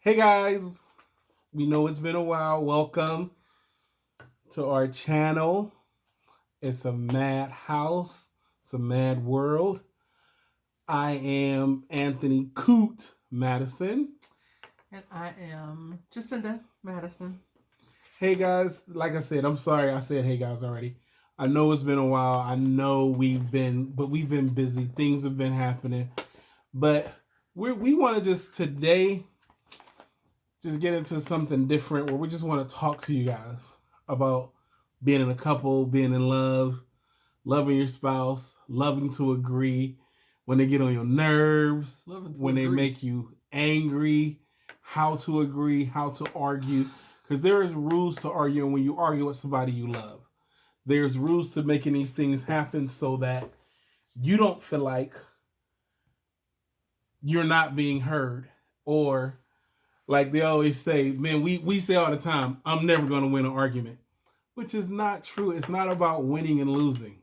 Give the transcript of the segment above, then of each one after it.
Hey guys, we know it's been a while. Welcome to our channel. It's a mad house, it's a mad world. I am Anthony Coot Madison. And I am Jacinda Madison. Hey guys, like I said, I'm sorry I said hey guys already. I know it's been a while. I know we've been busy. Things have been happening. But we want to just today just get into something different where we just want to talk to you guys about being in a couple, being in love, loving your spouse, loving to agree when they get on your nerves, when they make you angry, how to agree, how to argue. Because there is rules to arguing when you argue with somebody you love. There's rules to making these things happen so that you don't feel like you're not being heard, or like they always say, man, we say all the time, I'm never going to win an argument, which is not true. It's not about winning and losing.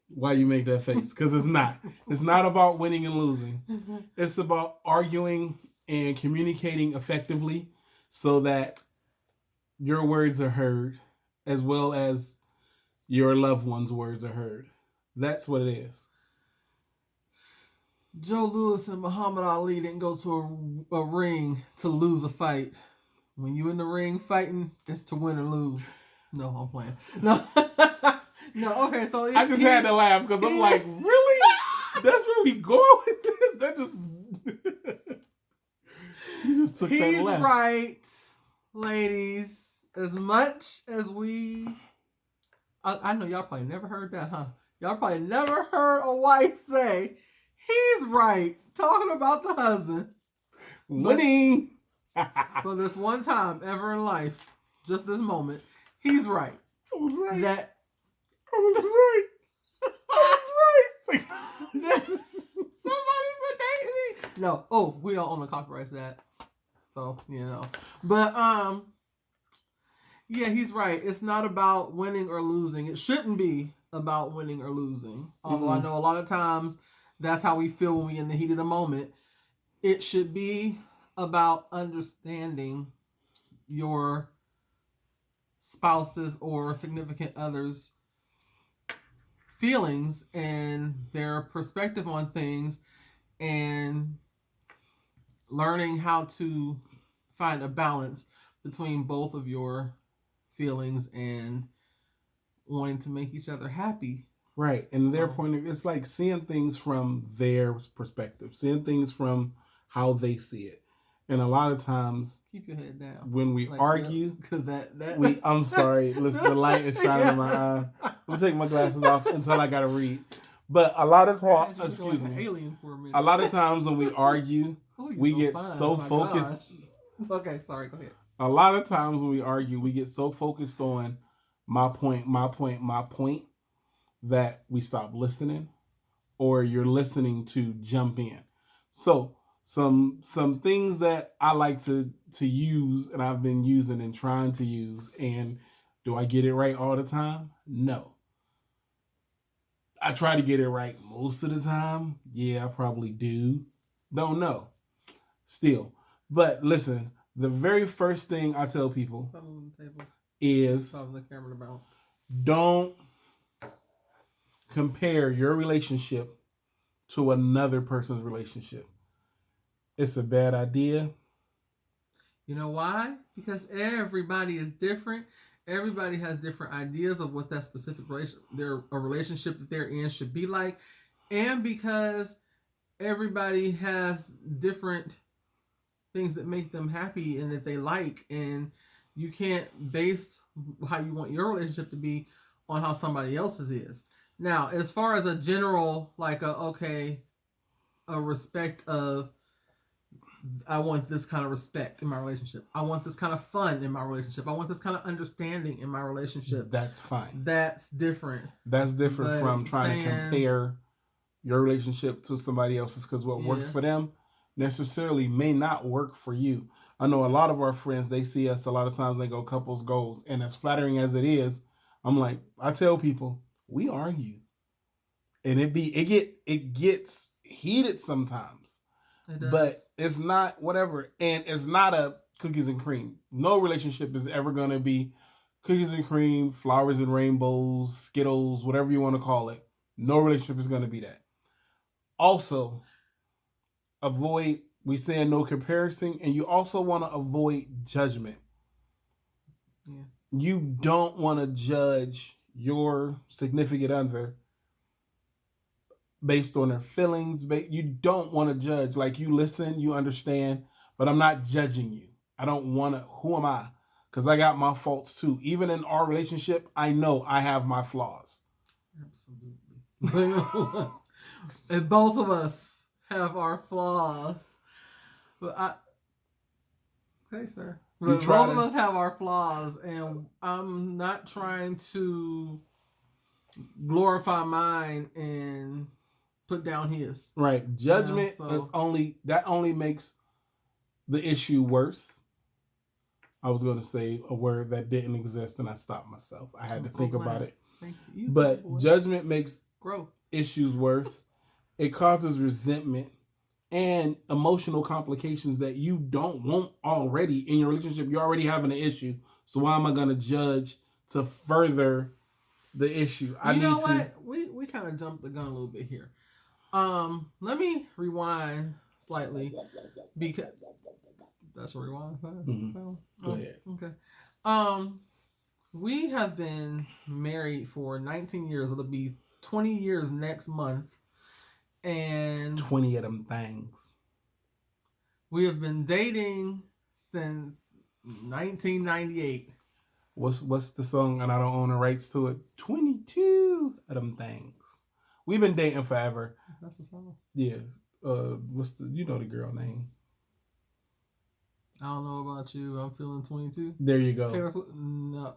Why you make that face? Because it's not. It's not about winning and losing. It's about arguing and communicating effectively so that your words are heard as well as your loved one's words are heard. That's what it is. Joe Louis and Muhammad Ali didn't go to a ring to lose a fight. When you in the ring fighting, it's to win or lose. No, I'm playing. No, no. Okay, so I just had to laugh because I'm like, really? That's where we go with this? That just you just took that he's left. right, ladies. As much as I know y'all probably never heard that, huh? Y'all probably never heard a wife say, he's right, talking about the husband winning. For this one time ever in life, just this moment, he's right. I was right. I was right. I was right. Somebody said me. No. Oh, we don't own the copyrights that. So, But yeah, he's right. It's not about winning or losing. It shouldn't be about winning or losing. Although I know a lot of times that's how we feel when we're in the heat of the moment. It should be about understanding your spouse's or significant other's feelings and their perspective on things, and learning how to find a balance between both of your feelings and wanting to make each other happy. Right. And their point of it's like seeing things from their perspective, seeing things from how they see it. And a lot of times, keep your head down when we argue, because that I'm sorry, listen, the light is shining in my eye. I'm gonna take my glasses off until I gotta read. But a lot of times, excuse me, alien for a minute. A lot of times when we argue, we get so focused. Okay, sorry, go ahead. A lot of times when we argue, we get so focused on my point, that we stop listening, or you're listening to jump in. So some things that I like to use, and I've been using and trying to use, and do I get it right all the time? No. I try to get it right most of the time. Yeah, I probably do. Don't know. Still. But listen, the very first thing I tell people is don't compare your relationship to another person's relationship. It's a bad idea. You know why? Because everybody is different. Everybody has different ideas of what that specific relationship that they're in should be like. And because everybody has different things that make them happy and that they like. And you can't base how you want your relationship to be on how somebody else's is. Now, as far as a general, like a respect of, I want this kind of respect in my relationship. I want this kind of fun in my relationship. I want this kind of understanding in my relationship. That's fine. That's different. That's different from trying to compare your relationship to somebody else's, because what works for them necessarily may not work for you. I know a lot of our friends, they see us a lot of times, they go couples goals, and as flattering as it is, I'm like, I tell people, we argue, and it gets heated sometimes. It but does. it's not whatever, and it's not a cookies and cream. No relationship is ever going to be cookies and cream, flowers and rainbows, Skittles, whatever you want to call it. No relationship is going to be that. Also, avoid, we saying no comparison, and you also want to avoid judgment. Yeah. You don't want to judge your significant other based on their feelings. You don't want to judge. Like, you listen, you understand, but I'm not judging you. I don't want to. Who am I? Because I got my faults too. Even in our relationship, I know I have my flaws. Absolutely. And both of us have our flaws. But okay, sir. But both of us have our flaws, and I'm not trying to glorify mine and put down his. Right. Judgment is only makes the issue worse. I was going to say a word that didn't exist, and I stopped myself. I had to think about it. Thank you. But judgment makes growth issues worse. It causes resentment and emotional complications that you don't want already in your relationship. You're already having an issue. So why am I going to judge to further the issue? You know what? We kind of jumped the gun a little bit here. Let me rewind slightly because that's a rewind. Mm-hmm. Go ahead. Okay. We have been married for 19 years. It'll be 20 years next month. And 20 of them things. We have been dating since 1998. What's the song? And I don't own the rights to it. 22 of them things. We've been dating forever. That's the song. Yeah. What's the? You know the girl name. I don't know about you. I'm feeling 22. There you go. Taylor Swift? No.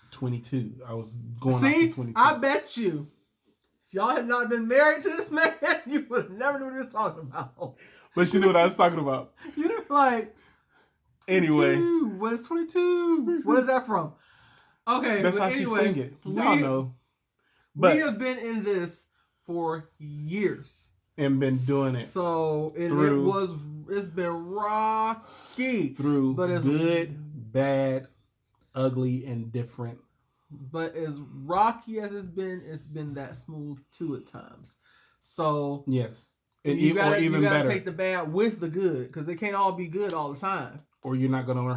22. I was going. See, 22. I bet you. If y'all had not been married to this man, you would have never knew what he was talking about. But you knew what I was talking about. You'd be like, anyway. What is 22? What is that from? Okay, that's how she sing it. Y'all know. But we have been in this for years. And been doing it. So it's been rocky. But it's good, bad, ugly, and different. But as rocky as it's been that smooth too at times. So yes, and you gotta take the bad with the good, because it can't all be good all the time. Or you're not gonna know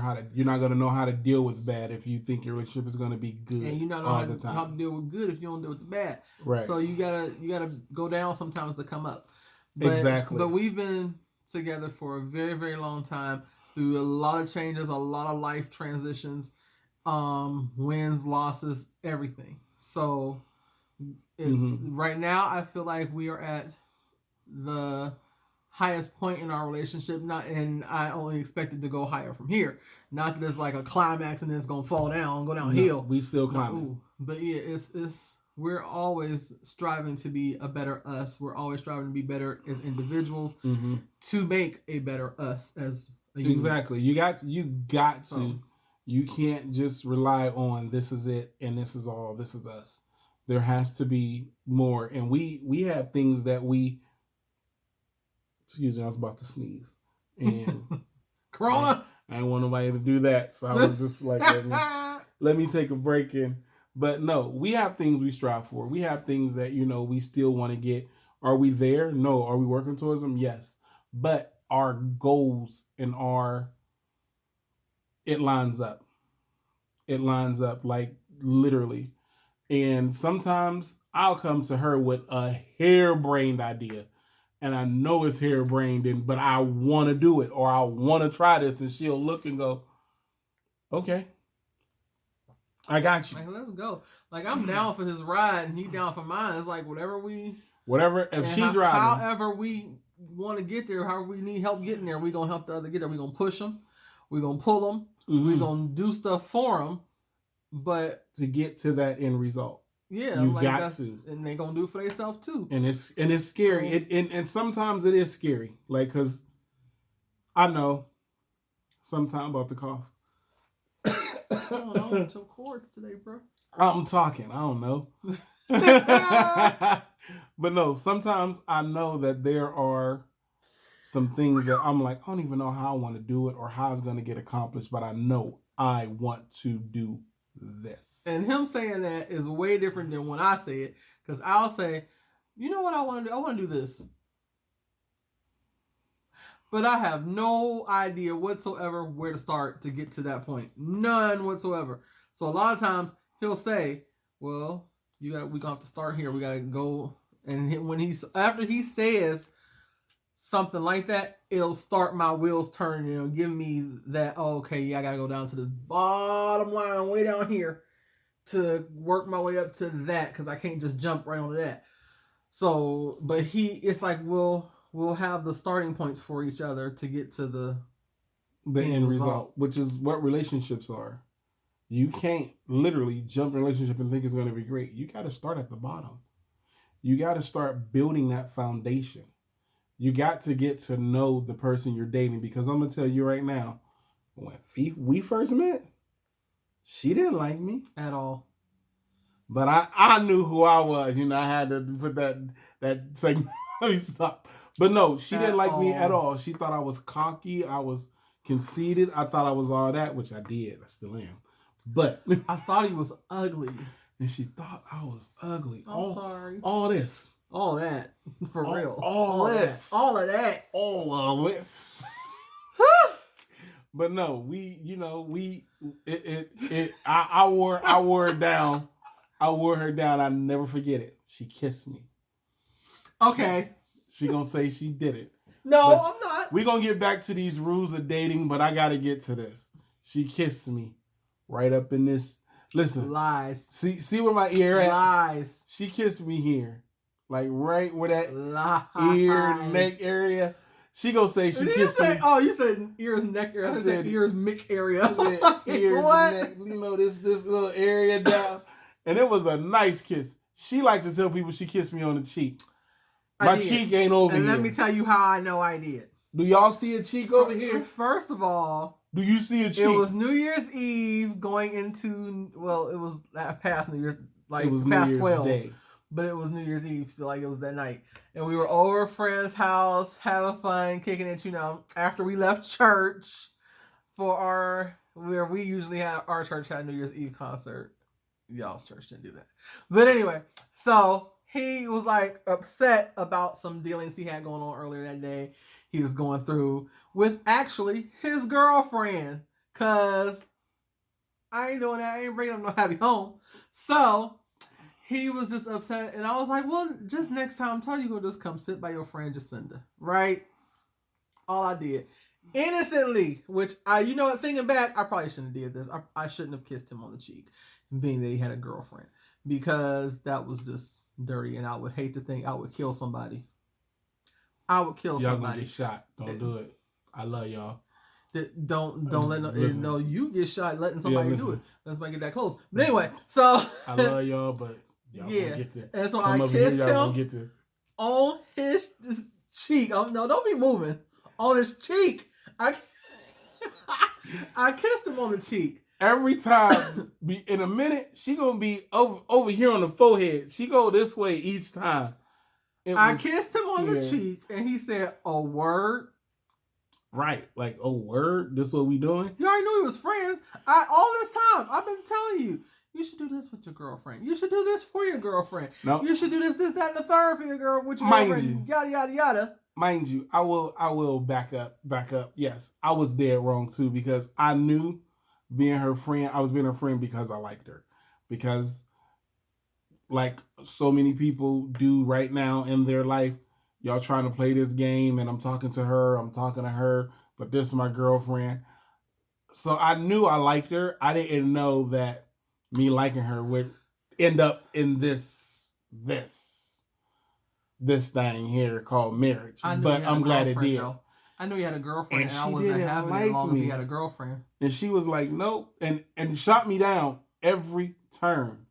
how to deal with bad if you think your relationship is gonna be good. And you not all know the time. how to deal with good if you don't deal with the bad. Right. So you gotta go down sometimes to come up. Exactly. But we've been together for a very, very long time, through a lot of changes, a lot of life transitions. Wins, losses, everything. So it's right now I feel like we are at the highest point in our relationship, and I only expect it to go higher from here. Not that it's like a climax and it's gonna fall down, go downhill. No, we still climbing. But yeah, it's we're always striving to be a better us. We're always striving to be better as individuals to make a better us as a human. Exactly. You got to. You can't just rely on this is it and this is all. This is us. There has to be more. And we have things that we. Excuse me, I was about to sneeze. And Corona. I didn't want nobody to do that, so I was just like, let me take a break in. But no, we have things we strive for. We have things that we still want to get. Are we there? No. Are we working towards them? Yes. But our goals and it lines up. It lines up, like, literally. And sometimes I'll come to her with a harebrained idea. And I know it's harebrained, but I want to do it, or I want to try this. And she'll look and go, okay, I got you. Like, let's go. Like, I'm down for this ride and he down for mine. It's like whatever, if she driving. However we want to get there, however we need help getting there, we're going to help the other get there. We're going to push them. We're going to pull them. We're going to do stuff for them. But to get to that end result. Yeah, you got to. And they're going to do it for themselves too. And it's scary. And sometimes it is scary. Like, because I know sometimes I'm about to cough. I don't know what your chords today, bro. I'm talking. I don't know. But no, sometimes I know that there are some things that I'm like, I don't even know how I want to do it or how it's going to get accomplished, but I know I want to do this. And him saying that is way different than when I say it, because I'll say, you know what I want to do? I want to do this. But I have no idea whatsoever where to start to get to that point. None whatsoever. So a lot of times he'll say, well, we're gonna have to start here. We gotta go. And when after he says something like that, it'll start my wheels turning and it'll give me that, oh, okay, yeah, I gotta go down to this bottom line way down here to work my way up to that, because I can't just jump right onto that. So, but it's like we'll have the starting points for each other to get to the end result, which is what relationships are. You can't literally jump in a relationship and think it's going to be great. You got to start at the bottom. You got to start building that foundation. You got to get to know the person you're dating, because I'm going to tell you right now, when we first met, she didn't like me at all. But I knew who I was. You know, I had to put that segment. Let me stop. But no, she didn't like me at all. She thought I was cocky. I was conceited. I thought I was all that, which I did. I still am. But I thought he was ugly. And she thought I was ugly. I'm sorry. All this. All that. For real. All this. All of that. All of it. But no, I wore it down. I wore her down. I never forget it. She kissed me. Okay. She gonna say she did it. No, but I'm not. We gonna get back to these rules of dating, but I gotta get to this. She kissed me right up in this. Listen. Lies. See where my ear at? Lies. She kissed me here. Like right where that ear, neck area. She gonna say she kissed me. Oh, you said ears, neck area. I said ears, mick area. I said ears, neck. You know, this little area down. And it was a nice kiss. She liked to tell people she kissed me on the cheek. My cheek ain't over here. And let me tell you how I know I did. Do y'all see a cheek over here? First of all, do you see a cheek? It was New Year's Eve going into, well, it was past New Year's, like it was past New Year's 12. Day. But it was New Year's Eve, so like it was that night. And we were over a friend's house, having fun, kicking it, after we left church for where we usually had, our church had a New Year's Eve concert. Y'all's church didn't do that. But anyway, so he was like upset about some dealings he had going on earlier that day. He was going through with actually his girlfriend. Cause I ain't doing that. I ain't bringing him no happy home. So he was just upset. And I was like, well, just next time, tell you gonna just come sit by your friend Jacinda. Right? All I did. Innocently, which thinking back, I probably shouldn't have did this. I shouldn't have kissed him on the cheek, being that he had a girlfriend, because that was just dirty, and I would hate to think I would kill somebody. I would kill somebody. Y'all gonna get shot. Don't do it. I love y'all. Don't let you get shot letting somebody do it. Let's make it that close. But anyway, so I love y'all, but y'all gonna get there. And so I kissed him on his cheek. Oh no, don't be moving. On his cheek. I kissed him on the cheek. Every time, in a minute, she gonna be over here on the forehead. She go this way each time. I kissed him on the cheek, and he said, "A word." Right, like, "Oh, word. This what we doing?" You already knew we was friends. All this time, I've been telling you, you should do this with your girlfriend. You should do this for your girlfriend. No, you should do this, that, and the third for your girl with your girlfriend. Yada yada yada. Mind you, I will back up. Yes, I was dead wrong too, because I knew being her friend, I was being her friend because I liked her. Because like so many people do right now in their life, y'all trying to play this game, and I'm talking to her, but this is my girlfriend. So I knew I liked her. I didn't know that me liking her would end up in this thing here called marriage. But I'm glad it did. Though. I knew he had a girlfriend, and I wasn't having it as long as he had a girlfriend. And she was like, nope, and shot me down every turn.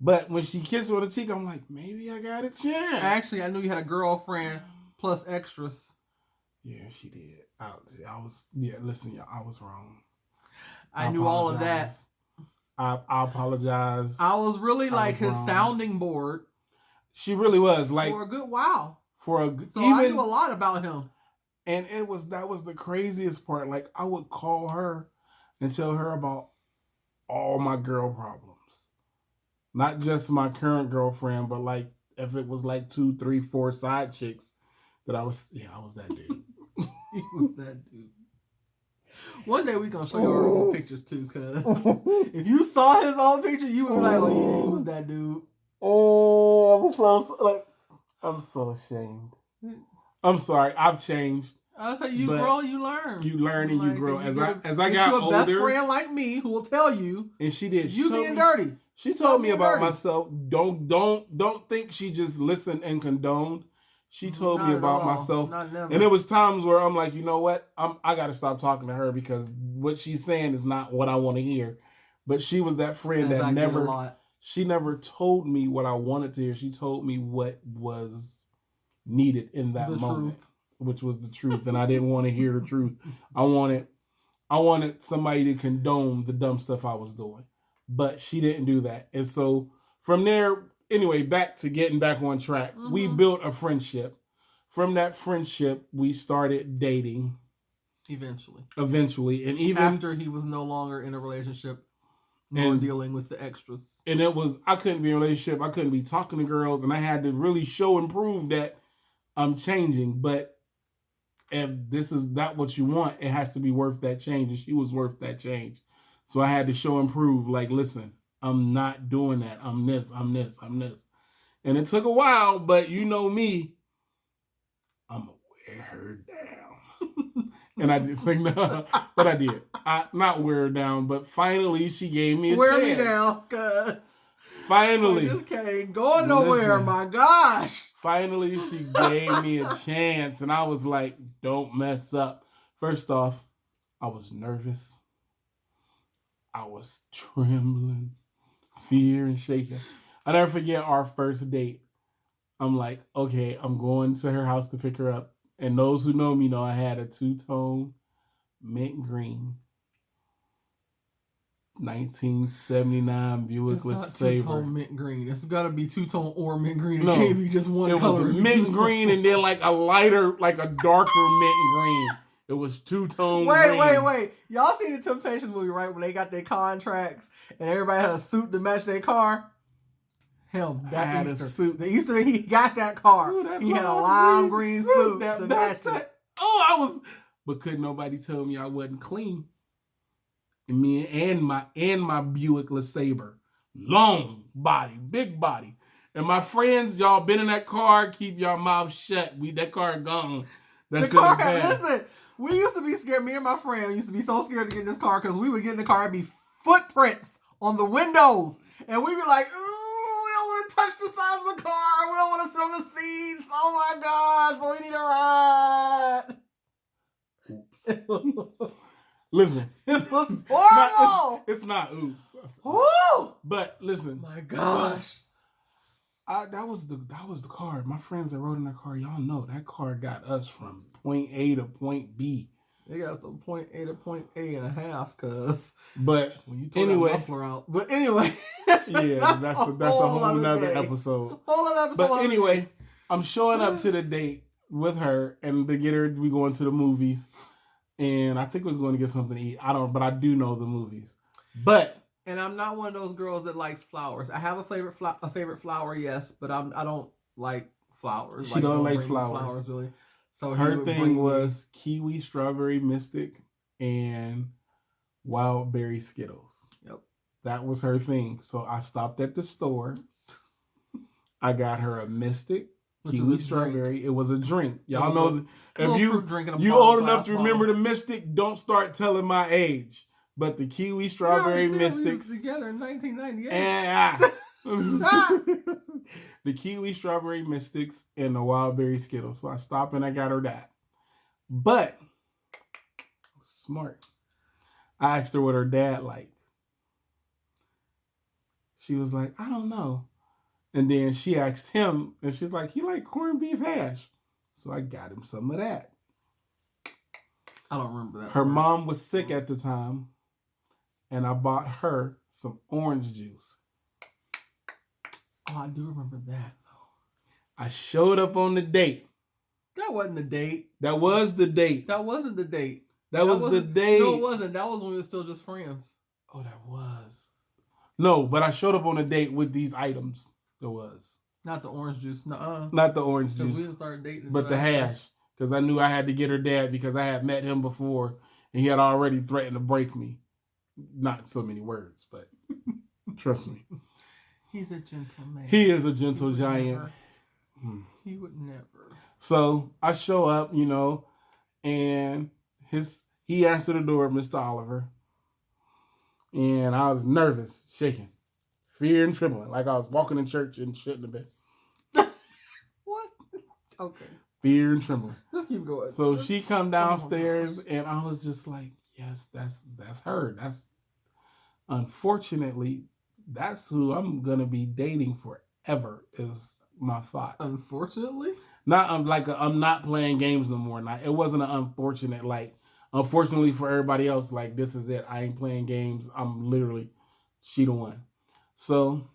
But when she kissed me on the cheek, I'm like, maybe I got a chance. Actually, I knew you had a girlfriend plus extras. Yeah, she did. Listen, y'all, I was wrong. I knew all of that. I apologize. I was really like his sounding board. She really was, like, for a good while. So I knew a lot about him. And that was the craziest part. Like I would call her and tell her about all my girl problems. Not just my current girlfriend, but like if it was like 2, 3, 4 side chicks that I was that dude. He was that dude. One day we gonna show you our old pictures too, cause if you saw his old picture, you would be like, "Oh yeah, he was that dude." Oh, I'm so ashamed. I'm sorry. I've changed. I say you grow, you learn. You learn and you grow. As I got you a older, best friend like me who will tell you. And she did. You being dirty. She told me about myself. Don't think she just listened and condoned. She told me about myself. And there was times where I'm like, you know what? I got to stop talking to her because what she's saying is not what I want to hear. But she was that friend that she never told me what I wanted to hear. She told me what was needed in that moment, which was the truth. And I didn't want to hear the truth. I wanted somebody to condone the dumb stuff I was doing. But she didn't do that. And so from there, anyway, back to getting back on track, we built a friendship. From that friendship, we started dating. Eventually. And even after he was no longer in a relationship nor dealing with the extras. And I couldn't be in a relationship. I couldn't be talking to girls. And I had to really show and prove that I'm changing. But if this is not what you want, it has to be worth that change. And she was worth that change. So I had to show and prove, like, listen, I'm not doing that. I'm this. And it took a while, but you know me, I'm going to wear her down. And I just think, no, but I did. Not wear her down, but finally she gave me a chance. Wear me down, cuz. Finally. This cat ain't going nowhere, my gosh. Finally she gave me a chance, and I was like, don't mess up. First off, I was nervous. I was trembling, fear and shaking. I never forget our first date. I'm like, okay, I'm going to her house to pick her up. And those who know me know I had a two-tone mint green 1979 Buick LeSabre. It's not two-tone mint green. It's got to be two-tone or mint green. It can't be just one color. It was mint green and then like a lighter, like a darker mint green. It was two-tone green. Wait. Y'all seen the Temptations movie, right? When they got their contracts and everybody had a suit to match their car? Him, that Easter. Suit. The Easter he got that car. Ooh, he had a lime green suit to match it. But couldn't nobody tell me I wasn't clean. And me and my Buick LeSabre. Long body, big body. And my friends, y'all been in that car, keep y'all mouth shut. That car gone. That's the car, listen. We used to be scared. Me and my friend used to be so scared to get in this car because we would get in the car and be footprints on the windows. And we'd be like, ooh, we don't want to touch the sides of the car. We don't want to sit on the seats. Oh my gosh, but we need a ride. Oops. Listen. It was horrible. It's not oops. Woo! But listen. My gosh. That was the car. My friends that rode in that car, y'all know that car got us from point A to point B. They got us from point A to point A and a half, cuz. But when you tore that muffler out. But anyway. Yeah, that's a whole nother episode. Whole other episode. But anyway, I'm showing up to the date with her, and to get her, we going to the movies. And I think we was going to get something to eat. But I do know the movies. And I'm not one of those girls that likes flowers. I have a favorite flower, yes, but I don't like flowers. She don't like flowers really. So her thing was kiwi, strawberry, mystic, and wild berry Skittles. Yep, that was her thing. So I stopped at the store. I got her a mystic, kiwi, strawberry. Drink. It was a drink. Y'all know if you old enough to remember the mystic, don't start telling my age. But the kiwi, strawberry, mystics. We together in 1998. The kiwi, strawberry, mystics, and the wild berry Skittles. So I stopped and I got her that. But smart. I asked her what her dad liked. She was like, I don't know. And then she asked him, and she's like, he like corned beef hash. So I got him some of that. I don't remember that. Her mom was sick at the time. And I bought her some orange juice. Oh, I do remember that, though. I showed up on the date. That wasn't the date. That was the date. That wasn't the date. That was the date. No, it wasn't. That was when we were still just friends. Oh, that was. No, but I showed up on a date with these items. There was. Not the orange juice. Nuh-uh. Not the orange juice. Because we didn't start dating. But the hash. Because I knew I had to get her dad because I had met him before and he had already threatened to break me. Not so many words, but trust me. He's a gentleman. He is a gentle giant. He would never. So I show up, and he answered the door, Mr. Oliver. And I was nervous, shaking, fear and trembling, like I was walking in church and shouldn't have been. What? Okay. Fear and trembling. Let's keep going. So she come downstairs, and I was just like, yes, that's her. Unfortunately, that's who I'm gonna be dating forever. Is my thought. Unfortunately, I'm not playing games no more. It wasn't an unfortunate like. Unfortunately for everybody else, like this is it. I ain't playing games. I'm literally she the one. So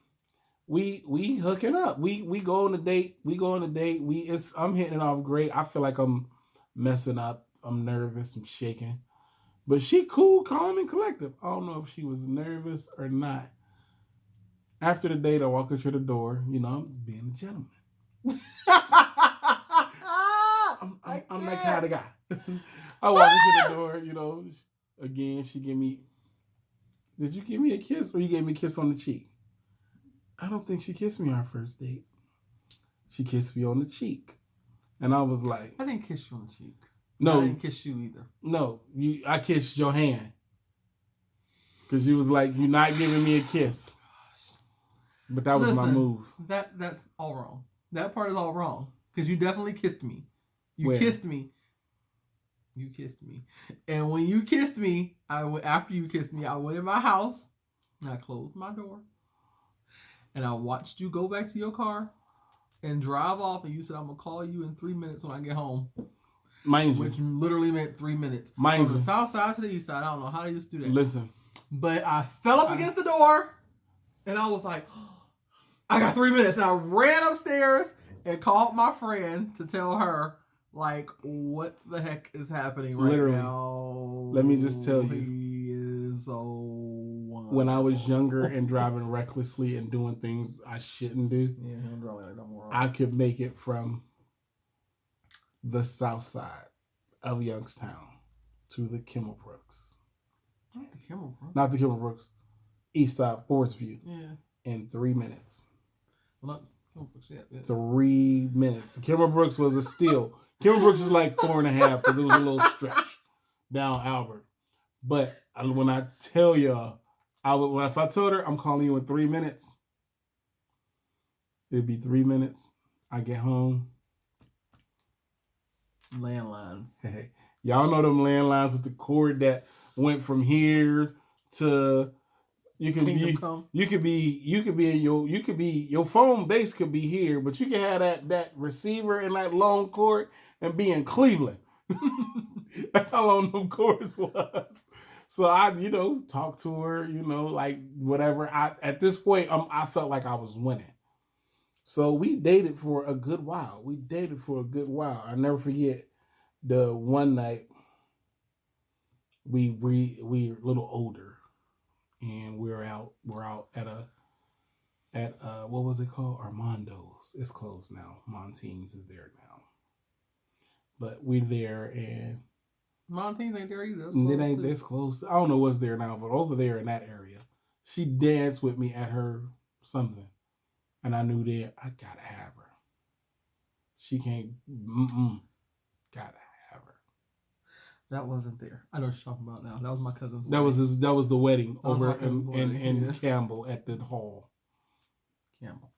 we hooking up. We go on a date. I'm hitting it off great. I feel like I'm messing up. I'm nervous. I'm shaking. But she cool, calm, and collective. I don't know if she was nervous or not. After the date, I walk her to the door. I'm being a gentleman. I'm that kind of guy. I walk her to the door, again, she gave me, did you give me a kiss or you gave me a kiss on the cheek? I don't think she kissed me on our first date. She kissed me on the cheek. And I was like. I didn't kiss you on the cheek. No. I didn't kiss you either. No, I kissed your hand. Because you was like, you're not giving me a kiss. But that was my move. That's all wrong. That part is all wrong. Because you definitely kissed me. Where? Kissed me. You kissed me. And when you kissed me, after you kissed me, I went in my house and I closed my door. And I watched you go back to your car and drive off. And you said, I'm going to call you in 3 minutes when I get home. Mind you. Which literally meant 3 minutes. Mind From you. the south side to the east side. I don't know how they used to do that. Listen. But I fell up against the door. And I was like, I got 3 minutes. And I ran upstairs and called my friend to tell her, like, what the heck is happening right Literally. now? Let me just tell you. He is so wonderful. When I was younger and driving recklessly and doing things I shouldn't do, I could make it from the south side of Youngstown to the Kimmelbrooks. Not the Kimmelbrooks. Not the Kimmelbrooks. East side, Forest View. Yeah. In 3 minutes. Well, not Kimmelbrooks yet. Yeah. 3 minutes. Kimmelbrooks was a steal. Kimmelbrooks was like 4.5 because it was a little stretch down Albert. But when I tell y'all, if I told her I'm calling you in 3 minutes, it'd be 3 minutes. I get home. Landlines. Hey, y'all know them landlines with the cord that went from here to your phone base could be here, but you can have that receiver and that long cord and be in Cleveland. That's how long them cords was. So I, talked to her, like whatever. At this point, I felt like I was winning. So we dated for a good while. I never forget the one night we a little older, and we're out at what was it called? Armando's. It's closed now. Montine's is there now. But we're there and Montine's ain't there either. It's close. I don't know what's there now, but over there in that area, she danced with me at her something. And I knew that I gotta have her. She can't. Gotta have her. That wasn't there. I know what you're talking about now. That was my cousin's wedding. That was the wedding over in yeah. Campbell at the hall. Campbell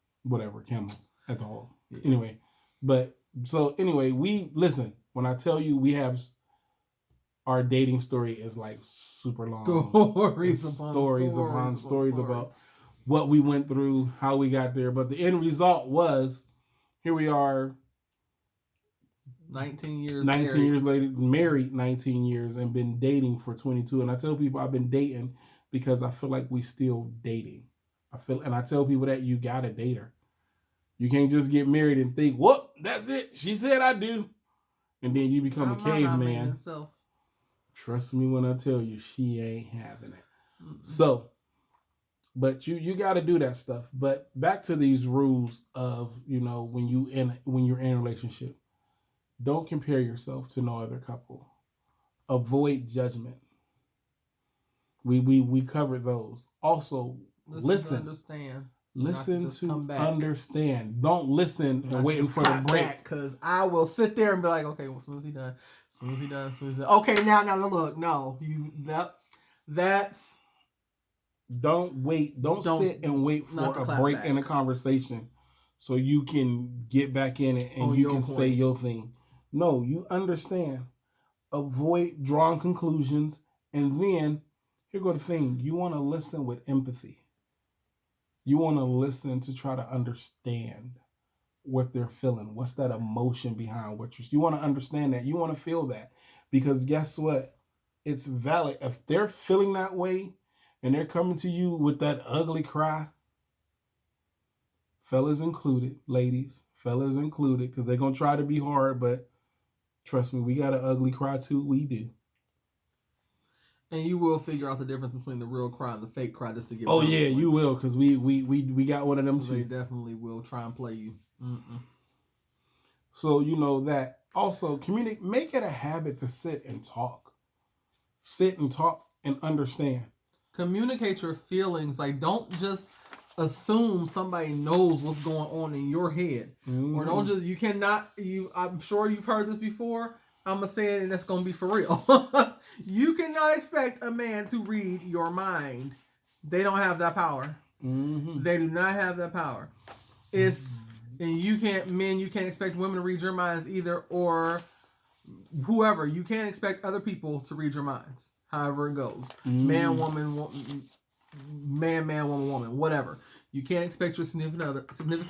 at the hall. Yeah. Anyway, we listen. When I tell you we have our dating story is like super long. Stories upon stories about what we went through, how we got there. But the end result was, here we are. 19 years later, married 19 years and been dating for 22. And I tell people I've been dating because I feel like we still dating. And I tell people that you gotta date her. You can't just get married and think, whoop, that's it. She said I do. and then you become a I'm not caveman. maintenance self. Trust me when I tell you, she ain't having it. So, but you got to do that stuff. But back to these rules of when you're in a relationship, don't compare yourself to no other couple. Avoid judgment. We covered those. Also, Listen to understand. Listen to understand. Don't listen and waiting for the break. Because I will sit there and be like, okay, well, as soon as he done, as soon as he done, as soon as he done. Okay, now look, no, that's. Don't wait. Don't sit and wait for a break in a conversation so you can get back in it and you can say your thing. No, you understand. Avoid drawing conclusions, and then here go the thing. You want to listen with empathy. You want to listen to try to understand what they're feeling. What's that emotion behind what you want to understand that. You want to feel that. Because guess what? It's valid. If they're feeling that way and they're coming to you with that ugly cry, fellas included, ladies, fellas included, because they're going to try to be hard, but trust me, we got an ugly cry too. We do. And you will figure out the difference between the real cry and the fake cry just to get. Oh yeah, you will, because we got one of them too. They definitely will try and play you. So that. Also, communicate. Make it a habit to sit and talk and understand. Communicate your feelings. Like, don't just assume somebody knows what's going on in your head, or don't just. You cannot. I'm sure you've heard this before. I'm gonna say it, and that's gonna be for real. You cannot expect a man to read your mind. They don't have that power. They do not have that power. And you can't expect women to read your minds either, or whoever. You can't expect other people to read your minds. However it goes, man, woman, woman, whatever. You can't expect your significant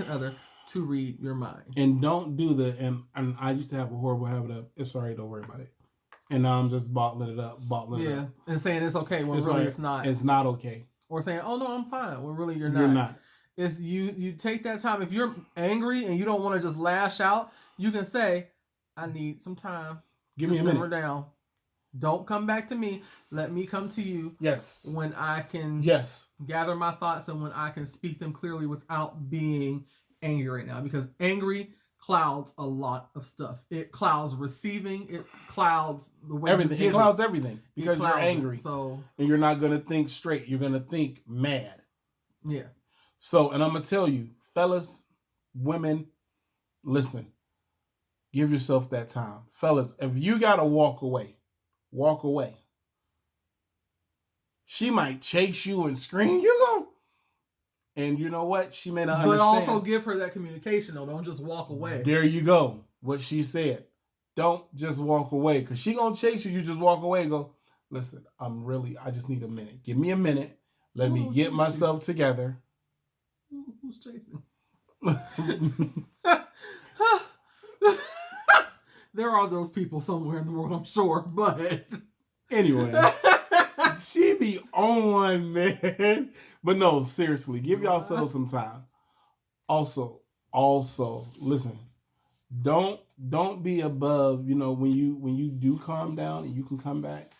other to read your mind. And don't do and I used to have a horrible habit of, sorry, don't worry about it. And now I'm just bottling it up. Yeah, and saying it's okay when really it's not. It's not okay. Or saying, oh no, I'm fine, when really you're not. You're not. It's you take that time. If you're angry and you don't want to just lash out, you can say, I need some time. Give me a minute. Down. Don't come back to me. Let me come to you. Yes. When I can gather my thoughts and when I can speak them clearly without being angry right now. Because angry clouds a lot of stuff. It clouds receiving. It clouds the way everything. It clouds everything because you're angry. And you're not going to think straight. You're going to think mad. Yeah. So, and I'm going to tell you, fellas, women, listen. Give yourself that time. Fellas, if you got to walk away. She might chase you and scream, you go. And you know what? She may not understand. But also give her that communication, though. Don't just walk away. There you go. What she said. Don't just walk away. Because she going to chase you. You just walk away and go, listen, I just need a minute. Give me a minute. Let me get myself together. Who's chasing? There are those people somewhere in the world, I'm sure, but anyway, she be on one, man. But no, seriously, give yourself some time. Also, listen, don't be above. When you do calm down and you can come back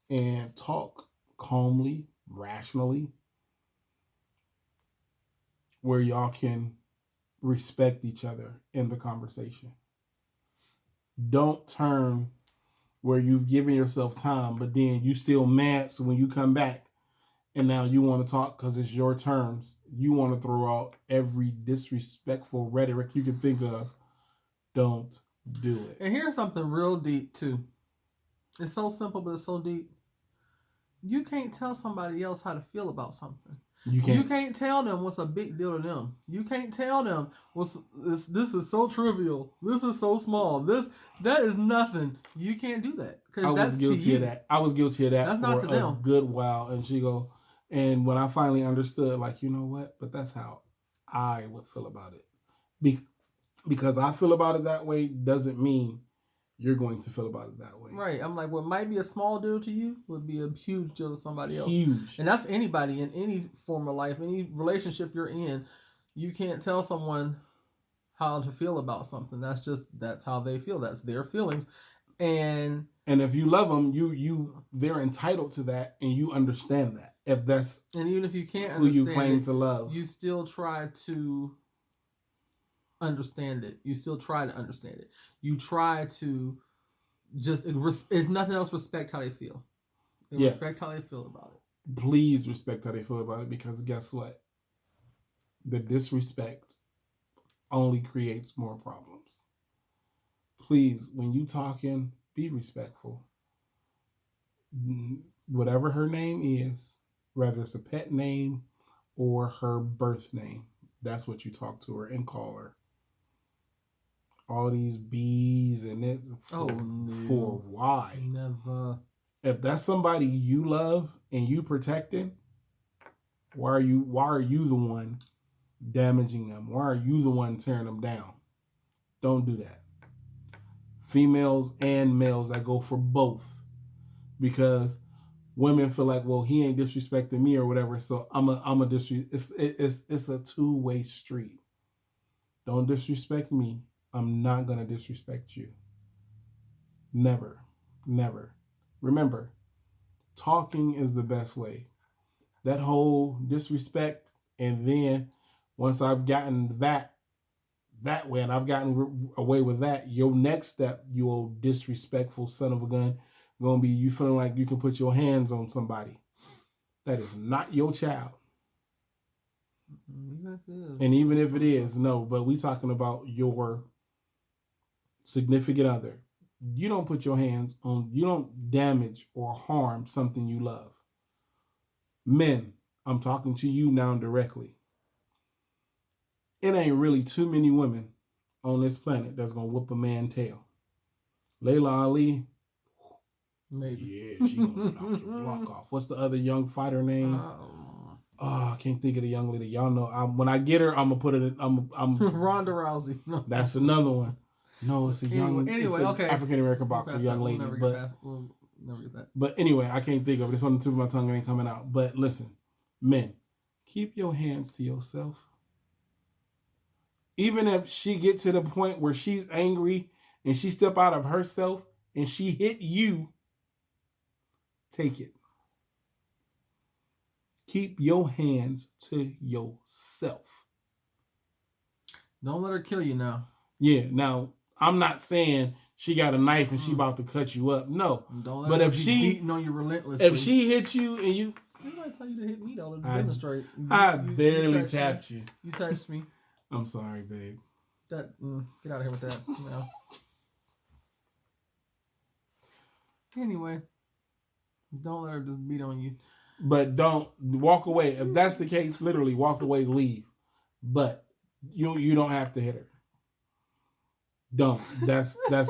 and talk calmly, rationally, where y'all can respect each other in the conversation. Don't turn where you've given yourself time, but then you still mad. So when you come back and now you want to talk because it's your terms, you want to throw out every disrespectful rhetoric you can think of. Don't do it. And here's something real deep too. It's so simple, but it's so deep. You can't tell somebody else how to feel about something. You can't tell them what's a big deal to them. You can't tell them this is so trivial. This is so small. That is nothing. You can't do that because that's guilty of that. I was guilty of that. That's not to them. A good while, and when I finally understood, like, you know what? But that's how I would feel about it. Because I feel about it that way doesn't mean you're going to feel about it that way. Right. I'm like, what might be a small deal to you would be a huge deal to somebody else. Huge. And that's anybody in any form of life, any relationship you're in. You can't tell someone how to feel about something. That's how they feel. That's their feelings. And if you love them, they're entitled to that, and you understand that. If that's even if you can't who you understand claim it, to love, you still try to understand it. You still try to understand it. You try to just, if nothing else, respect how they feel. Yes. Respect how they feel about it. Please respect how they feel about it, because guess what? The disrespect only creates more problems. Please, when you talking, be respectful. Whatever her name is, whether it's a pet name or her birth name, that's what you talk to her and call her. All these B's and it for why? Never. If that's somebody you love and you protecting, why are you the one damaging them? Why are you the one tearing them down? Don't do that. Females and males, I go for both, because women feel like, well, he ain't disrespecting me or whatever, so I'm a disrespect. It's a two-way street. Don't disrespect me. I'm not gonna disrespect you. Never, never. Remember, talking is the best way. That whole disrespect, and then once I've gotten that way, and I've gotten away with that, your next step, you old disrespectful son of a gun, gonna be you feeling like you can put your hands on somebody that is not your child. And even if it is, no, but we talking about your significant other. You don't put your hands on, you don't damage or harm something you love. Men, I'm talking to you now directly. It ain't really too many women on this planet that's gonna whoop a man's tail. Layla Ali, maybe. Yeah, she gonna knock your block off. What's the other young fighter name? I can't think of the young lady. Y'all know, when I get her, I'm gonna put it. I'm Ronda Rousey. No. That's another one. No, it's a young. Anyway, okay. African American boxer, young lady. We'll never get that. But anyway, I can't think of it. It's on the tip of my tongue. It ain't coming out. But listen, men, keep your hands to yourself. Even if she gets to the point where she's angry and she step out of herself and she hit you, take it. Keep your hands to yourself. Don't let her kill you now. Yeah, now I'm not saying she got a knife and she about to cut you up. No. Don't let her be beating on you relentlessly. If she hits you and you, I might tell you to hit me though to demonstrate. I barely tapped you. You touched me. I'm sorry, babe. Get out of here with that. No. Anyway, don't let her just beat on you. But don't walk away. If that's the case, literally walk away, leave. But you don't have to hit her. Don't. That's not